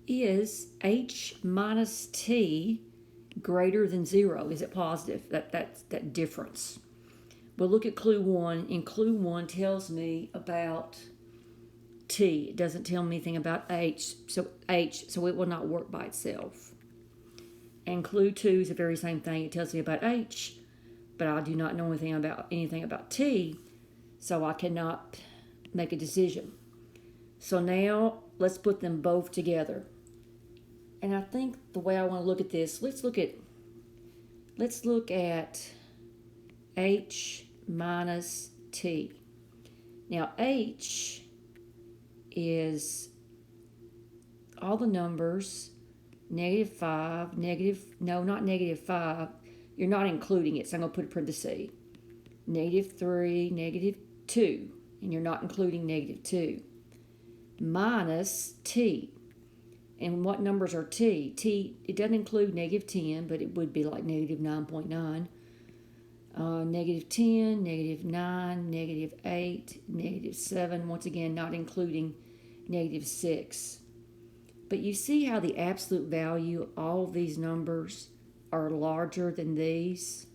Is h minus t greater than 0? Is it positive? That difference. We'll look at clue 1, and clue 1 tells me about t. It doesn't tell me anything about so it will not work by itself. And clue 2 is the very same thing. It tells me about h, but I do not know anything about t, so I cannot make a decision. So now let's put them both together. And I think the way I want to look at this, let's look at h minus t. Now h is all the numbers, -5, not -5. You're not including it, so I'm going to put a parenthesis. -3, -2, and you're not including -2. Minus t. And what numbers are t? T, it doesn't include -10, but it would be like -9.9. -10, -9, -8, -7. Once again, not including -6. But you see how the absolute value of all of these numbers are larger than these?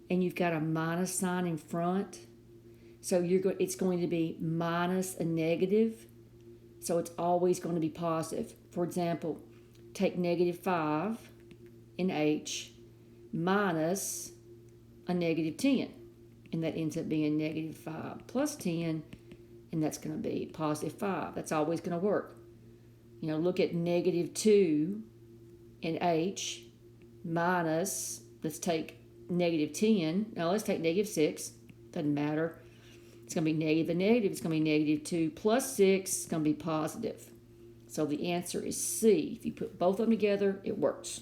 And you've got a minus sign in front. So it's going to be minus a negative. So it's always going to be positive. For example, take -5 in h minus a -10. And that ends up being -5 plus 10. And that's going to be +5. That's always going to work. Look at -2 in h minus, let's take -10. Now let's take -6. Doesn't matter. It's going to be negative and negative. It's going to be -2 plus 6. It's going to be positive. So the answer is C. If you put both of them together, it works.